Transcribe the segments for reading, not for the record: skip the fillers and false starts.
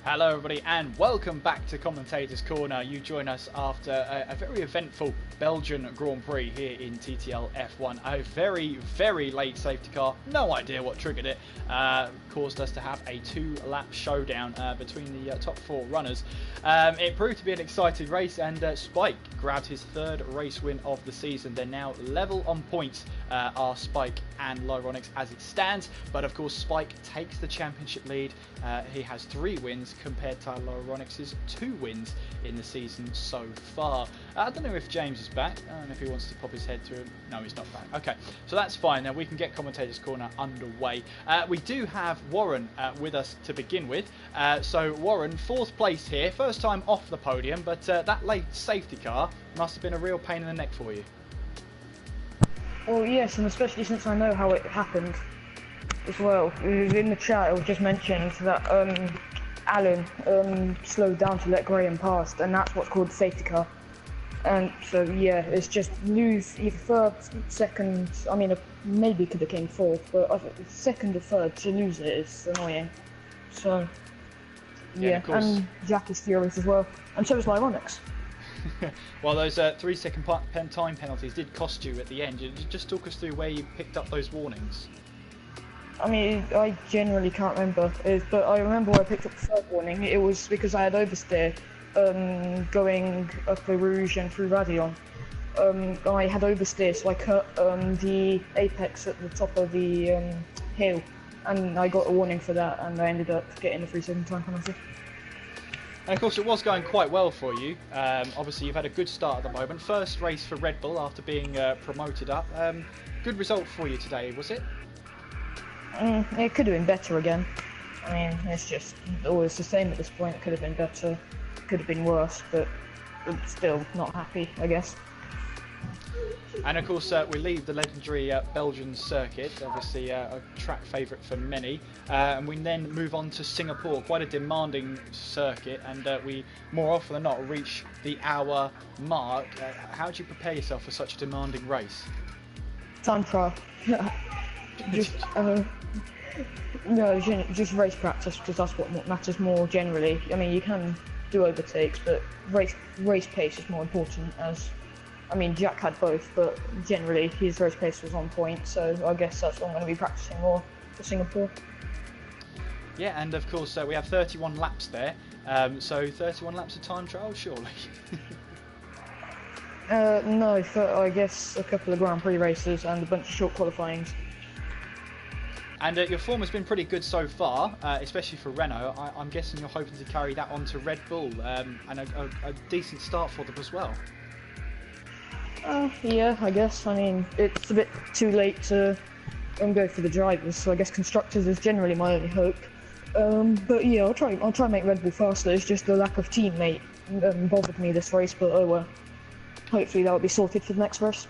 Hello everybody and welcome back to Commentators Corner. You join us after a very eventful Belgian Grand Prix here in TTL F1. A very late safety car, no idea what triggered it, caused us to have a two-lap showdown between the top four runners. It proved to be an exciting race and Spike grabbed his third race win of the season. They're now level on points, are Spike and Lyronix as it stands, but of course Spike takes the championship lead. He has 3 wins compared to Lyronix's 2 wins in the season so far. I don't know if James is back. I don't know if he wants to pop his head through. No, he's not back. Okay, so that's fine. Now we can get Commentators Corner underway. We do have Warren with us to begin with. So Warren, 4th place here, first time off the podium, but that late safety car must have been a real pain in the neck for you. Well, yes, and especially since I know how it happened as well. In the chat, it was just mentioned that Alan slowed down to let Graham past, and that's what's called safety car. And so, yeah, it's just lose either first, second. I mean, maybe could have came 4th, but second or third to lose it is annoying. So, yeah, and Jack is furious as well, and so is Lyronix. Well, those 3-second time penalties did cost you at the end. You just talk us through where you picked up those warnings. I mean, I generally can't remember, but I remember where I picked up the third warning. It was because I had oversteer going up the Rouge and through Radion. I had oversteer, so I cut the apex at the top of the hill, and I got a warning for that, and I ended up getting a 3-second time penalty. And of course it was going quite well for you. Obviously you've had a good start at the moment. First race for Red Bull after being promoted up. Good result for you today, was it? It could have been better again. I mean, it's just always the same at this point. It could have been better, could have been worse, but still not happy, I guess. And of course we leave the legendary Belgian circuit, obviously a track favourite for many, and we then move on to Singapore, quite a demanding circuit, and we more often than not reach the hour mark. How do you prepare yourself for such a demanding race? Time trial. No, just race practice, because that's what matters more generally. I mean, you can do overtakes, but race pace is more important. As I mean, Jack had both, but generally his race pace was on point, so I guess that's what I'm going to be practicing more for Singapore. Yeah, and of course we have 31 laps there, so 31 laps of time trial, surely? No, I guess a couple of Grand Prix races and a bunch of short qualifyings. And your form has been pretty good so far, especially for Renault. I'm guessing you're hoping to carry that on to Red Bull, and a decent start for them as well. Yeah, I guess. I mean, it's a bit too late to go for the drivers, so I guess constructors is generally my only hope. But yeah, I'll try and make Red Bull faster. It's just the lack of teammate bothered me this race, but oh well. Hopefully that will be sorted for the next race.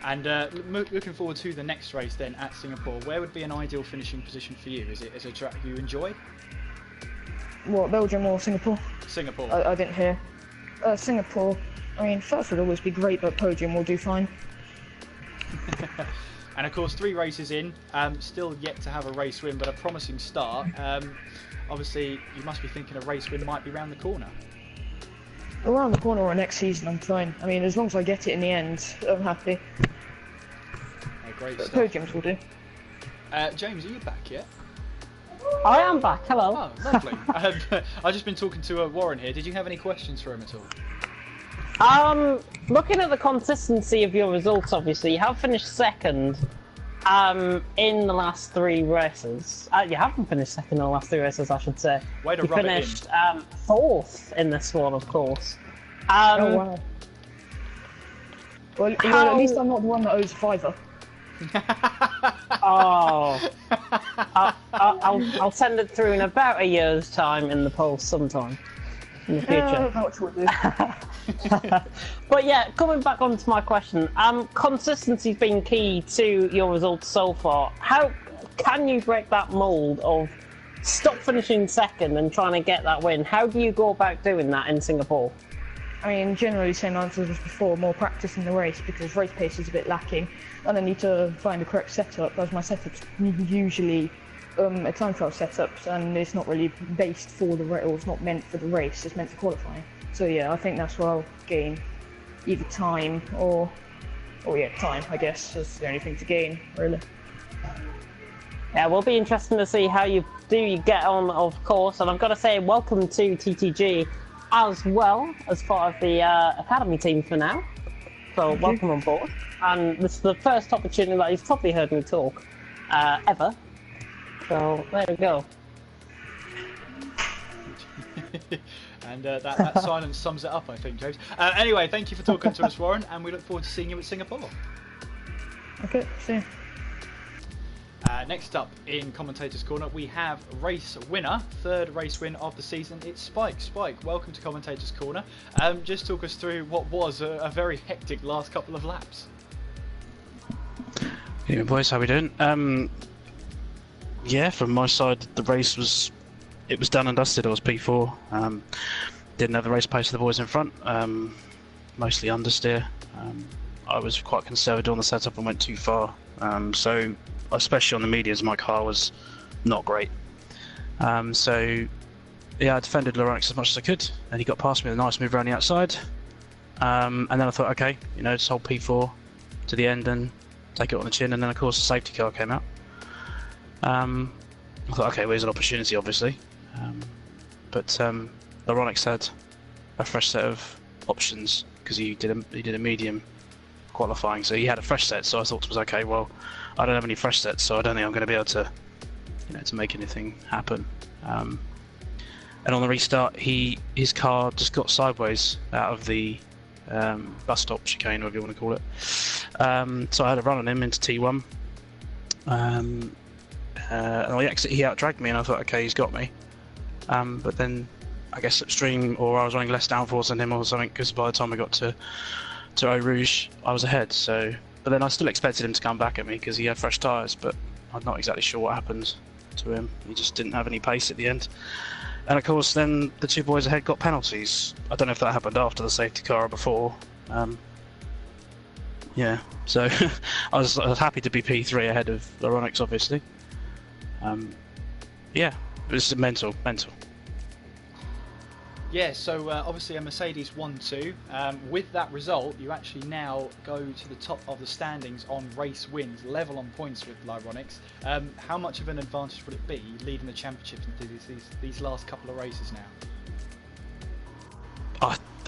And looking forward to the next race then at Singapore, where would be an ideal finishing position for you? Is it a track you enjoy? What, Belgium or Singapore? Singapore. I didn't hear. Singapore. I mean, first would always be great, but podium will do fine. And of course, 3 races in, still yet to have a race win, but a promising start. Obviously, you must be thinking a race win might be around the corner. Around the corner or next season, I'm fine. I mean, as long as I get it in the end, I'm happy. Great but stuff. Podiums will do. James, are you back yet? I am back, hello. Oh, lovely. I've just been talking to Warren here. Did you have any questions for him at all? Looking at the consistency of your results, obviously, you have finished second in the last 3 races. You haven't finished second in the last 3 races, I should say. Way to you rub finished it in. 4th in this one, of course. Oh, wow. Well, at least I'm not the one that owes $5. Oh, I'll send it through in about a year's time in the post sometime in the future. But yeah, coming back onto my question, consistency's been key to your results so far. How can you break that mould of stop finishing second and trying to get that win? How do you go about doing that in Singapore? I mean, generally same answers as before, more practice in the race because race pace is a bit lacking and I need to find the correct setup as my setup's usually a time trial setup, and it's not really based for the race, or it's not meant for the race. It's meant for qualifying. So yeah, I think that's where I'll gain either time or yeah, time. I guess is the only thing to gain, really. Yeah, will be interesting to see how you get on, of course. And I've got to say, welcome to TTG as well as part of the academy team for now. So welcome on board. And this is the first opportunity that you've probably heard me talk ever. So there we go. And that silence sums it up, I think, James. Anyway, thank you for talking to us, Warren, and we look forward to seeing you at Singapore. Okay, see you. Next up in Commentators Corner, we have race winner, third race win of the season. It's Spike. Spike, welcome to Commentators Corner. Just talk us through what was a very hectic last couple of laps. Hey boys, how we doing? Yeah, from my side, the race was done and dusted. I was P4. Didn't have the race pace of the boys in front. Mostly understeer. I was quite conservative on the setup and went too far. So, especially on the mediums, my car was not great. So, yeah, I defended Lorenix as much as I could, and he got past me with a nice move around the outside. And then I thought, okay, just hold P4 to the end and take it on the chin. And then, of course, the safety car came out. I thought, okay, well, there's an opportunity, obviously. But Lorenix had a fresh set of options because he did a medium qualifying, so he had a fresh set. So I thought it was okay. Well, I don't have any fresh sets, so I don't think I'm going to be able to, to make anything happen. And on the restart, his car just got sideways out of the bus stop chicane, whatever you want to call it. So I had a run on him into T1. And on the exit, he out-dragged me, and I thought, okay, he's got me. But then, I guess upstream, or I was running less downforce than him or something, because by the time I got to Eau Rouge, I was ahead. So, but then I still expected him to come back at me because he had fresh tyres, but I'm not exactly sure what happened to him. He just didn't have any pace at the end. And of course, then the two boys ahead got penalties. I don't know if that happened after the safety car or before. Yeah, so I was happy to be P3 ahead of Lorenix, obviously. Yeah, it was mental. Yeah, so obviously a Mercedes 1-2. With that result, you actually now go to the top of the standings on race wins, level on points with Lorenix. How much of an advantage would it be leading the championship into these last couple of races now?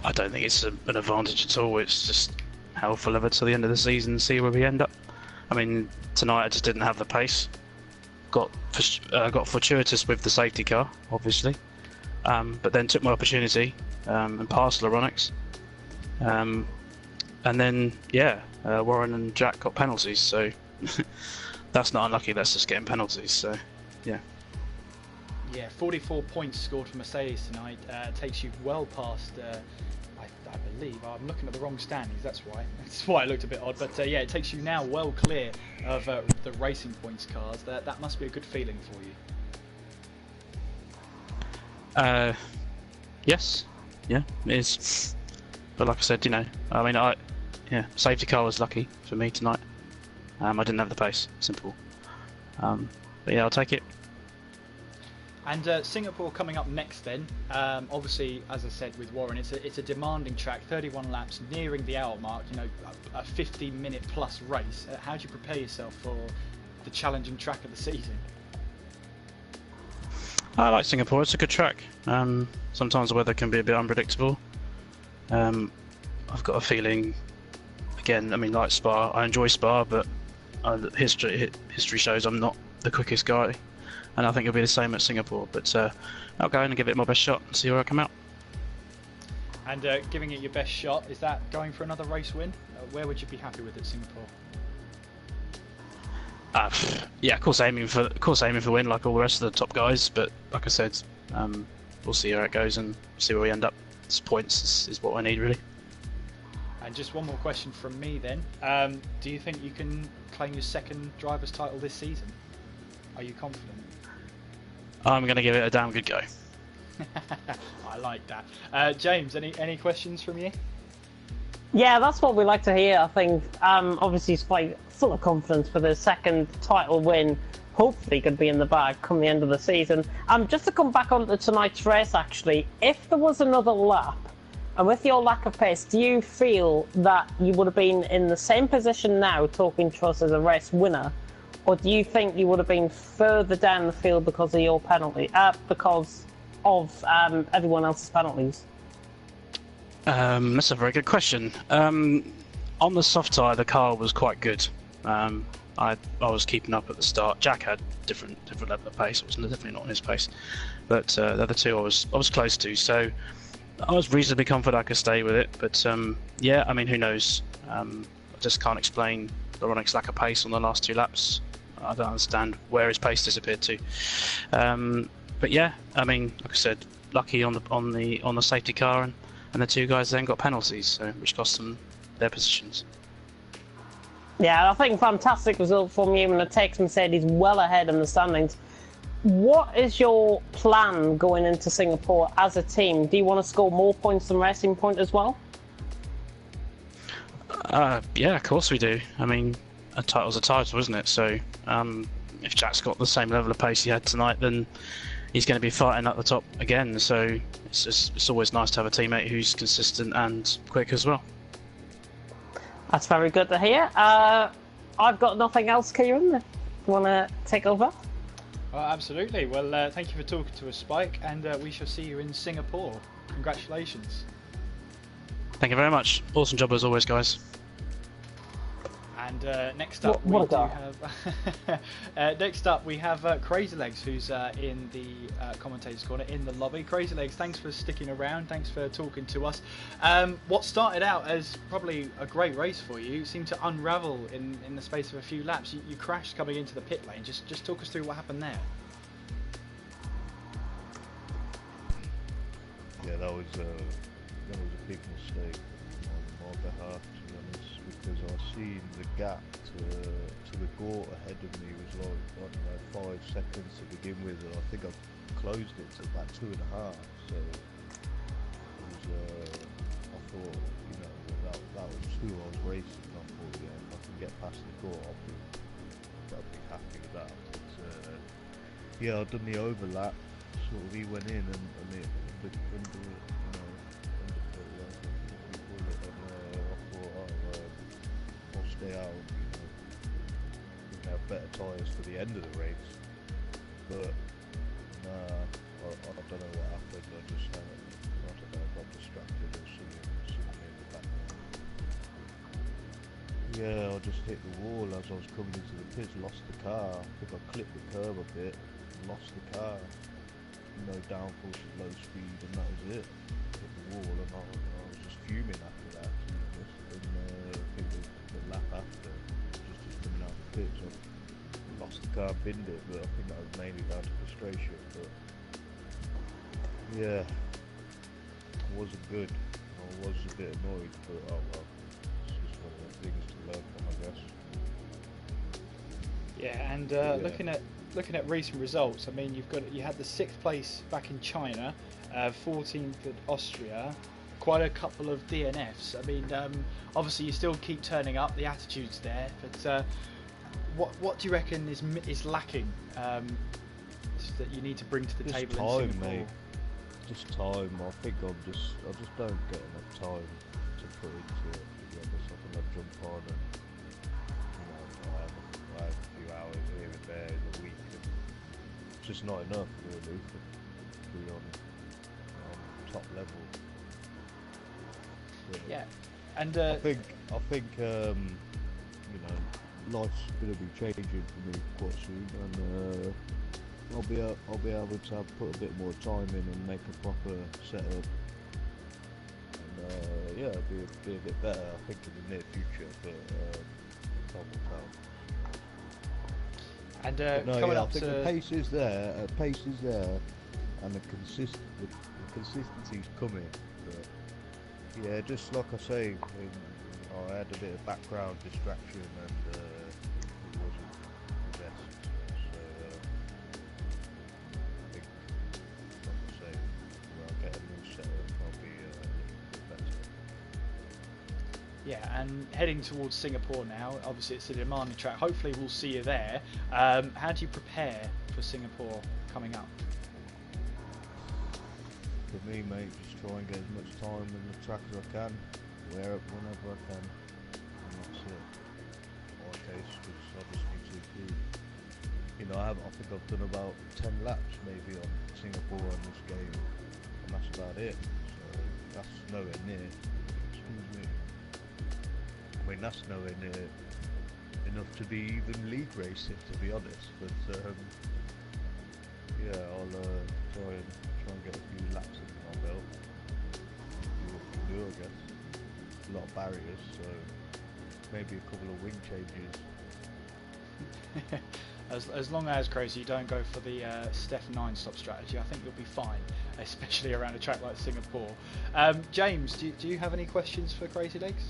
I don't think it's an advantage at all. It's just hell for leather till the end of the season and see where we end up. I mean, tonight I just didn't have the pace. Got fortuitous with the safety car, obviously. But then took my opportunity and passed Lorenix. And then, yeah, Warren and Jack got penalties, so that's not unlucky, that's just getting penalties, so yeah. Yeah, 44 points scored for Mercedes tonight. Takes you well past, I believe, I'm looking at the wrong standings, that's why it looked a bit odd, but yeah, it takes you now well clear of the Racing Points cars. That must be a good feeling for you. Yes, yeah, it is. But like I said, I mean, safety car was lucky for me tonight. I didn't have the pace, simple. But yeah, I'll take it. And Singapore coming up next then. Obviously, as I said with Warren, it's a demanding track, 31 laps, nearing the hour mark, a 15-minute plus race. How do you prepare yourself for the challenging track of the season? I like Singapore, it's a good track. Sometimes the weather can be a bit unpredictable. I've got a feeling, again, I mean, like Spa, I enjoy Spa, but history shows I'm not the quickest guy. And I think it'll be the same at Singapore, but I'll go in and give it my best shot and see where I come out. And giving it your best shot, is that going for another race win? Where would you be happy with at Singapore? Yeah, of course aiming for win like all the rest of the top guys, but like I said, we'll see how it goes and see where we end up. Points is what I need, really. And just one more question from me then. Do you think you can claim your second driver's title this season? Are you confident? I'm going to give it a damn good go. I like that. James, any questions from you? Yeah, that's what we like to hear. I think obviously he's quite full of confidence for the second title win hopefully could be in the bag come the end of the season. Just to come back onto tonight's race, actually, if there was another lap, and with your lack of pace, do you feel that you would have been in the same position now, talking to us as a race winner, or do you think you would have been further down the field because of your penalty, because of everyone else's penalties? That's a very good question. On the soft tyre, the car was quite good. I was keeping up at the start. Jack had different level of pace. It was definitely not on his pace, but the other two I was close to. So I was reasonably confident I could stay with it. But yeah, I mean, who knows? I just can't explain Ronik's lack of pace on the last 2 laps. I don't understand where his pace disappeared to. But yeah, I mean, like I said, lucky on the safety car, and the 2 guys then got penalties, so which cost them their positions. Yeah, I think fantastic result from you, and it takes Mercedes well ahead in the standings. What is your plan going into Singapore as a team? Do you want to score more points than Racing Point as well? Yeah, of course we do. I mean, a title's a title, isn't it? So if Jack's got the same level of pace he had tonight, then he's going to be fighting at the top again. So it's always nice to have a teammate who's consistent and quick as well. That's very good to hear. I've got nothing else, Kieran. You want to take over? Absolutely. Well, thank you for talking to us, Spike, and we shall see you in Singapore. Congratulations. Thank you very much. Awesome job as always, guys. And next up, we have Crazy Legs, who's in the commentators' corner in the lobby. Crazy Legs, thanks for sticking around. Thanks for talking to us. What started out as probably a great race for you seemed to unravel in the space of a few laps. You crashed coming into the pit lane. Just talk us through what happened there. Yeah, that was a big mistake on my behalf, to be honest, because I seen the gap to the Gort ahead of me was like, I don't know, 5 seconds to begin with, and I think I closed it to about 2.5. So it was, I thought, you know, that was who I was racing. I thought, yeah, if I can get past the Gort, I'll be happy with that. But yeah, I've done the overlap. Sort of, he went in and it I'll stay out, you know, we can have better tyres for the end of the race, but nah, I don't know what happened. I don't know, I got distracted or something in the background. Yeah, I just hit the wall as I was coming into the pits, lost the car. I think I clipped the curb a bit, lost the car. No downforce at low speed, and that was it. Hit the wall, and I was just fuming after that, to be honest. And I think the lap after, just coming out the pits, I lost the car, binned it, but I think that was mainly down to frustration. But yeah, it wasn't good. I was a bit annoyed, but oh well, it's just one of the things to learn from, I guess. Yeah, and looking at recent results, I mean, you had the 6th place back in China, 14th at Austria, quite a couple of DNFs. I mean, obviously you still keep turning up, the attitude's there, but what do you reckon is lacking that you need to bring to the just table time, in Singapore? mate. Just time. I think I just don't get enough time to put into it. To be honest, I think I jump on and I have a few hours here and there in the week. It's just not enough, really, to be on top level. But Yeah, and I think you know, life's going to be changing for me quite soon, and I'll be able to put a bit more time in and make a proper setup, and yeah, be a bit better, I think, in the near future. But time will tell. And no, coming yeah, up I think to the pace is there, and the consistency's coming. But yeah, just like I say, I had a bit of background distraction, and it wasn't the best. So I think, like I say, when I get a new setup, I'll be a little bit better. Yeah, and heading towards Singapore now. Obviously, it's a demanding track. Hopefully, we'll see you there. How do you prepare for Singapore coming up? For me, mate, just try and get as much time in the track as I can, whenever I can, and that's it. My case, because I just need to improve. You know, I think I've done about 10 laps maybe on Singapore on this game, and that's about it. So that's nowhere near. Excuse me. I mean, that's nowhere near enough to be even league racing, to be honest. But yeah, I'll try and get a few laps under my belt. See what we can do, I guess. A lot of barriers, so maybe a couple of wing changes. As long as, Crazy, you don't go for the Steph 9-stop strategy, I think you'll be fine, especially around a track like Singapore. James, do you have any questions for Crazy Legs?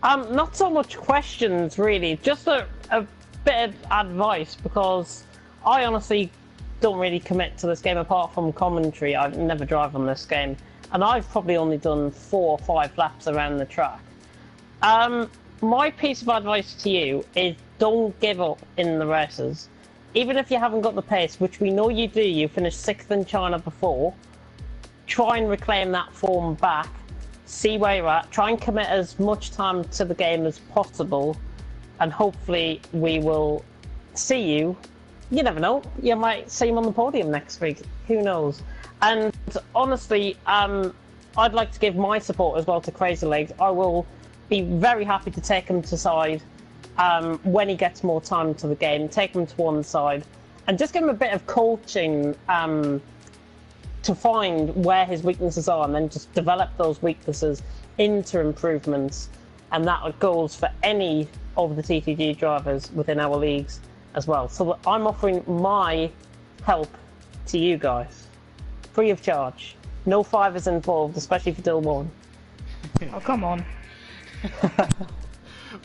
Not so much questions, really. Just a bit of advice, because I honestly don't really commit to this game apart from commentary. I never drive on this game, and I've probably only done 4 or 5 laps around the track. My piece of advice to you is don't give up in the races. Even if you haven't got the pace, which we know you do, you finished 6th in China before, try and reclaim that form back, see where you're at, try and commit as much time to the game as possible, and hopefully we will see you. You never know, you might see him on the podium next week, who knows. And honestly, I'd like to give my support as well to Crazy Legs. I will be very happy to take him to side when he gets more time to the game, take him to one side, and just give him a bit of coaching to find where his weaknesses are, and then just develop those weaknesses into improvements. And that goes for any of the TTG drivers within our leagues as well. So I'm offering my help to you guys, free of charge. No fivers involved, especially for Dill 1. Oh, come on.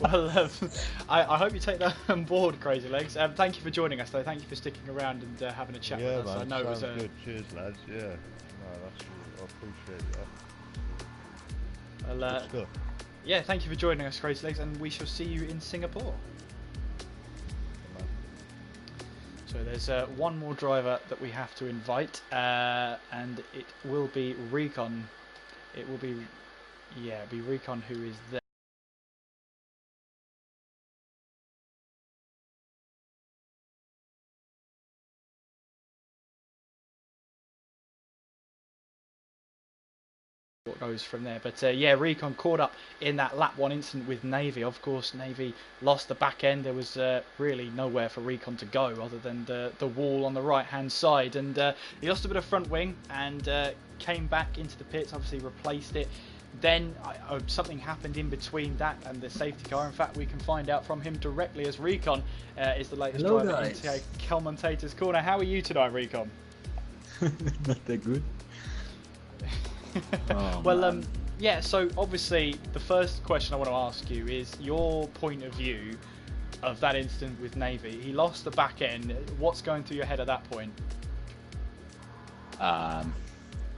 Well, I hope you take that on board, Crazy Legs. Thank you for joining us, though. Thank you for sticking around and having a chat with us. Man, I know it was good. Cheers, lads. Yeah, no, I appreciate that. Well, good stuff. Yeah, thank you for joining us, Crazy Legs, and we shall see you in Singapore. So there's one more driver that we have to invite, and it will be Recon. It will be, yeah, it'll be Recon who is there. What goes from there, but yeah, Recon caught up in that lap 1 incident with Navy. Of course, Navy lost the back end. There was really nowhere for Recon to go other than the wall on the right hand side, and he lost a bit of front wing and came back into the pits, obviously replaced it. Then something happened in between that and the safety car. In fact, we can find out from him directly, as Recon is the latest driver into Commentators Corner. How are you tonight, Recon? Not that good. Oh, well, yeah, so obviously the first question I want to ask you is your point of view of that incident with Navy. He lost the back end. What's going through your head at that point?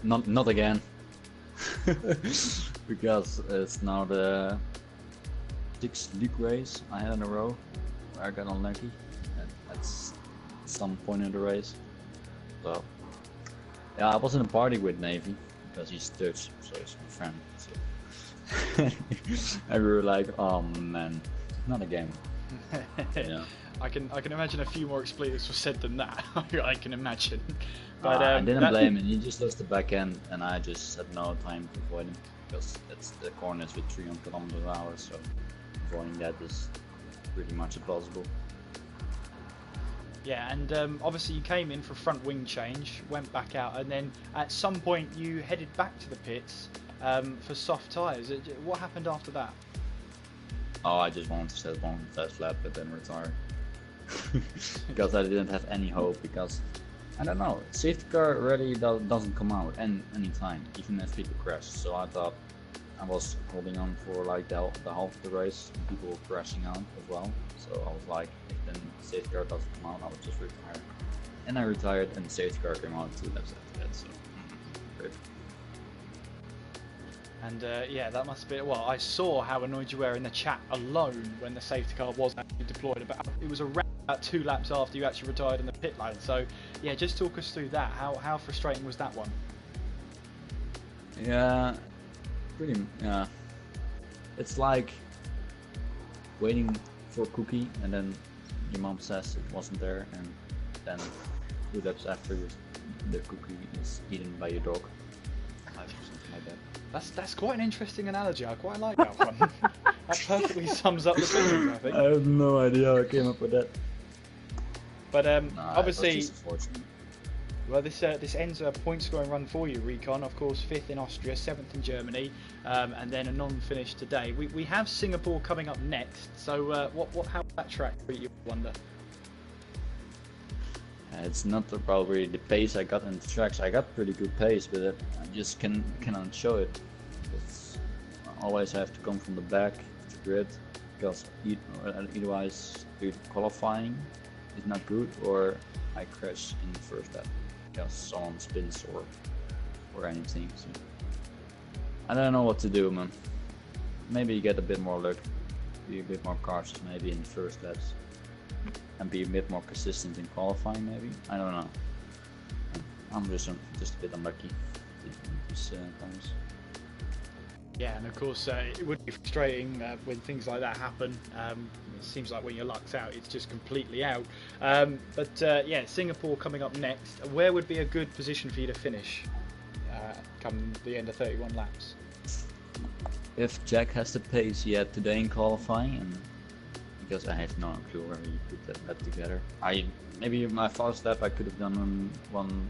Not again. Because it's now the 6th league race I had in a row where I got unlucky at some point in the race. So yeah, I was in a party with Navy because he's Dutch, so he's my friend. So and we were like, oh man, not again. Yeah. I can imagine a few more expletives were said than that. I can imagine. But I didn't blame him. He just lost the back end, and I just had no time to avoid him because that's the corners with 300 kilometers an hour. So avoiding that is pretty much impossible. Yeah, and obviously you came in for a front wing change, went back out, and then at some point you headed back to the pits for soft tyres. What happened after that? Oh, I just wanted to set one test lap but then retire. Because I didn't have any hope, because I don't know, safety car really doesn't come out anytime, even if people crash. So I thought I was holding on for like the half of the race, and people were crashing out as well. So I was like, if then the safety car doesn't come out, I would just retire. And I retired, and the safety car came out 2 laps after that. So good. And yeah, that must be. Well, I saw how annoyed you were in the chat alone when the safety car was actually deployed. It was around about 2 laps after you actually retired in the pit lane. So yeah, just talk us through that. How frustrating was that one? Yeah, pretty. Yeah, it's like waiting for a cookie, and then your mom says it wasn't there, and then 2 laps after the cookie is eaten by your dog. Something like that. That's quite an interesting analogy. I quite like that one. That perfectly sums up the feeling, I think. I have no idea how I came up with that. But Nah, obviously, it was just unfortunate. well, this ends a point scoring run for you, Recon. Of course, 5th in Austria, 7th in Germany, and then a non-finish today. We have Singapore coming up next. So how that track treat you, I wonder? It's not probably the pace I got in the tracks. I got pretty good pace, but I just cannot show it. I always have to come from the back of the grid, because otherwise the qualifying is not good, or I crash in the first lap because someone spins or anything. So I don't know what to do, man. Maybe you get a bit more luck, be a bit more cautious maybe in the first laps, and be a bit more consistent in qualifying maybe. I don't know. I'm just a bit unlucky these times. Yeah, and of course it would be frustrating when things like that happen. It seems like when your luck's out, it's just completely out. But yeah, Singapore coming up next. Where would be a good position for you to finish come the end of 31 laps? If Jack has the pace he had today in qualifying, and because I have no clue where he put that together. Maybe my fast lap I could have done on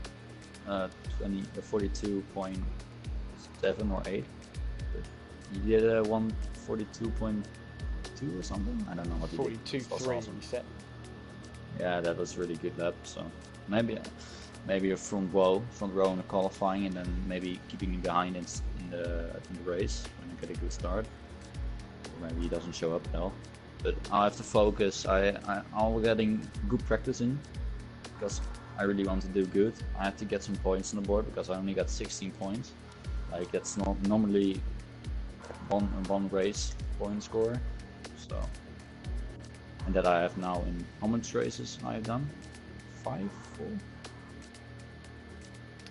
42.7 or 8. But he did a 142.2 or something. I don't know what he did. 42.3 awesome. He set. Yeah, that was really good lap. So maybe a front row in the qualifying, and then maybe keeping him behind in the race when I get a good start. Or maybe he doesn't show up at all. But I have to focus. I'm getting good practice in, because I really want to do good. I have to get some points on the board, because I only got 16 points. Like, that's not normally one race point score. So, and that I have now in how much races I have done? 5,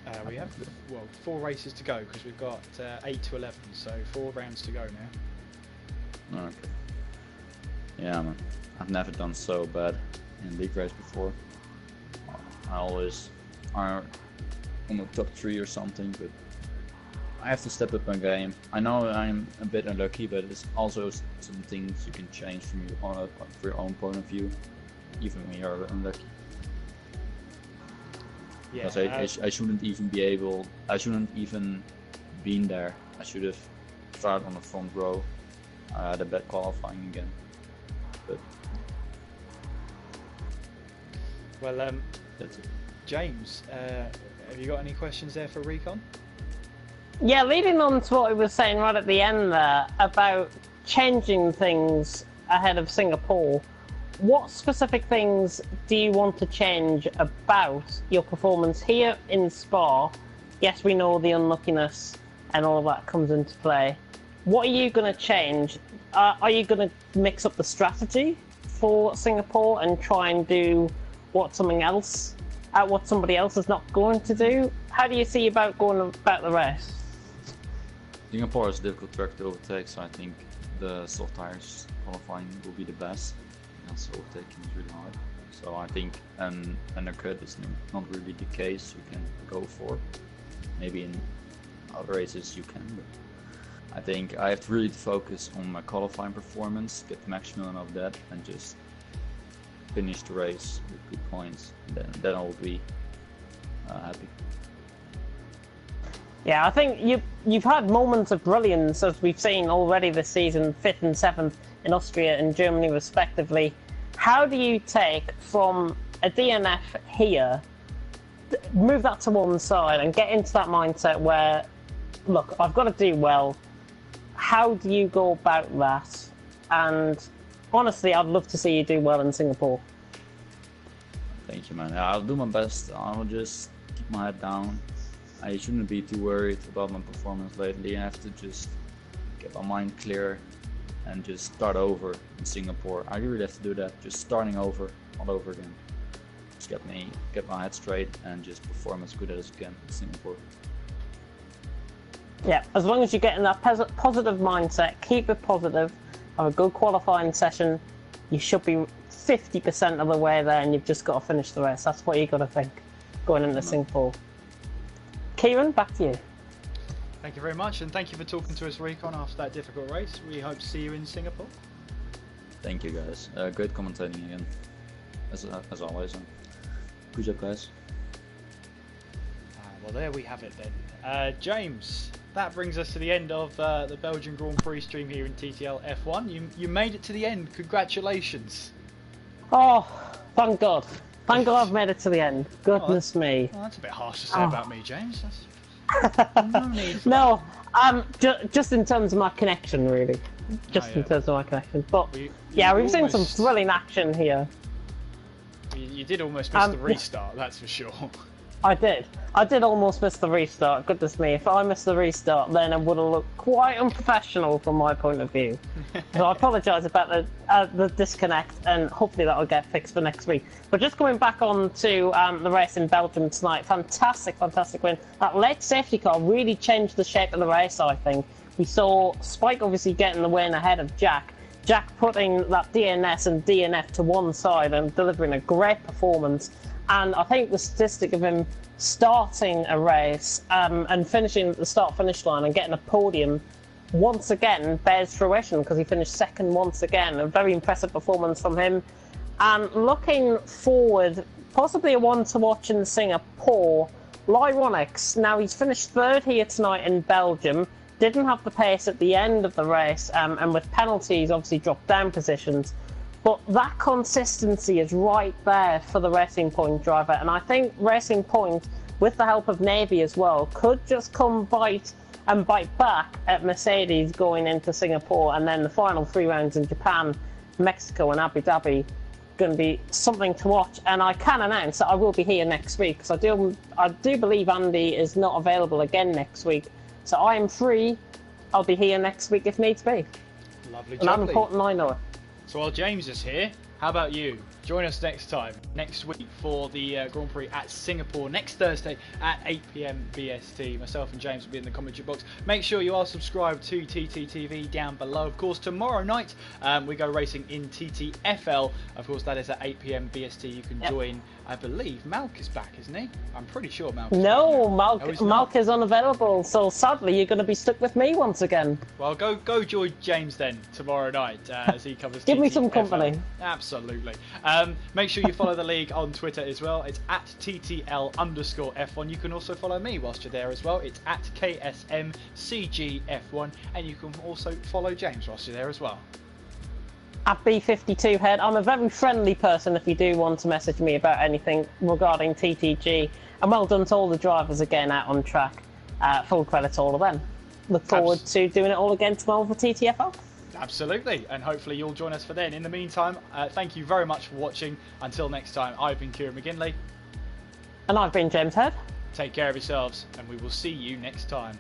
4. We have 4 races to go, because we've got 8 to 11, so 4 rounds to go now. Okay. Yeah, man. I've never done so bad in league race before. I always are on the top 3 or something, but I have to step up my game. I know I'm a bit unlucky, but it's also some things you can change from your own point of view, even when you're unlucky. Yeah, because I shouldn't even be able. I shouldn't even been there. I should have started on the front row. I had a bad qualifying again. But well, that's it. James, have you got any questions there for Recon? Yeah, leading on to what we were saying right at the end there about changing things ahead of Singapore, what specific things do you want to change about your performance here in Spa? Yes, we know the unluckiness and all of that comes into play. What are you going to change? Are you going to mix up the strategy for Singapore and try and do what somebody else is not going to do? How do you see about going about the race? Singapore is a difficult track to overtake, so I think the soft tires qualifying will be the best. So overtaking is really hard. So I think an undercut is not really the case you can go for. Maybe in other races you can, but I think I have to really focus on my qualifying performance, get the maximum of that, and just finish the race with good points. And then I will be happy. Yeah, I think you've had moments of brilliance, as we've seen already this season, 5th and 7th in Austria and Germany respectively. How do you take from a DNF here, move that to one side and get into that mindset where, look, I've got to do well. How do you go about that? And honestly, I'd love to see you do well in Singapore. Thank you, man. I'll do my best. I'll just keep my head down, I shouldn't be too worried about my performance lately. I have to just get my mind clear and just start over in Singapore. I really have to do that, just starting over, all over again. Just get my head straight and just perform as good as I can in Singapore. Yeah, as long as you get in that positive mindset, keep it positive, have a good qualifying session, you should be 50% of the way there, and you've just got to finish the race. That's what you got to think going into Singapore. Kieran, back to you. Thank you very much, and thank you for talking to us, Recon, after that difficult race. We hope to see you in Singapore. Thank you, guys. Great commentating again, as always. Good job, guys. Well, there we have it then. James, that brings us to the end of the Belgian Grand Prix stream here in TTL F1. You made it to the end. Congratulations. Oh, thank God. Thank God I've made it to the end. Goodness me. Well, that's a bit harsh to say about me, James. No need for no, just in terms of my connection, really. Just in terms of my connection. But yeah, we've seen some thrilling action here. You did almost miss the restart, that's for sure. I did almost miss the restart. Goodness me, if I missed the restart, then it would have looked quite unprofessional from my point of view. So I apologise about the disconnect, and hopefully that will get fixed for next week. But just coming back on to the race in Belgium tonight, fantastic win. That late safety car really changed the shape of the race, I think. We saw Spike obviously getting the win ahead of Jack. Jack putting that DNS and DNF to one side and delivering a great performance. And I think the statistic of him starting a race and finishing at the start-finish line and getting a podium once again bears fruition, because he finished second once again. A very impressive performance from him. And looking forward, possibly a one to watch in Singapore, Lyronix. Now, he's finished third here tonight in Belgium. Didn't have the pace at the end of the race, and with penalties, obviously dropped down positions. But that consistency is right there for the Racing Point driver, and I think Racing Point, with the help of Navy as well, could just come bite back at Mercedes going into Singapore, and then the final 3 rounds in Japan, Mexico and Abu Dhabi going to be something to watch. And I can announce that I will be here next week, because I do believe Andy is not available again next week, so I am free. I'll be here next week if needs be. Lovely, and I'm important, I know it. So while James is here, how about you? Join us next week for the Grand Prix at Singapore next Thursday at 8 PM BST. Myself and James will be in the commentary box. Make sure you are subscribed to TTTV down below. Of course, tomorrow night we go racing in TTFL. Of course, that is at 8 PM BST. You can join. I believe Malk is back, isn't he? I'm pretty sure Malk is back. Malk is unavailable, so sadly you're going to be stuck with me once again. Well, go join James then tomorrow night as he covers Give TTFL. me some company. Absolutely. Make sure you follow the league on Twitter as well. It's at TTL_F1. You can also follow me whilst you're there as well. It's at KSMCGF1, and you can also follow James whilst you're there as well. At B52 Head, I'm a very friendly person if you do want to message me about anything regarding TTG. And well done to all the drivers again out on track. Full credit to all of them. Look forward to doing it all again tomorrow for TTFL. Absolutely, and hopefully you'll join us for then. In the meantime, thank you very much for watching. Until next time, I've been Kieran McGinley. And I've been James Head. Take care of yourselves, and we will see you next time.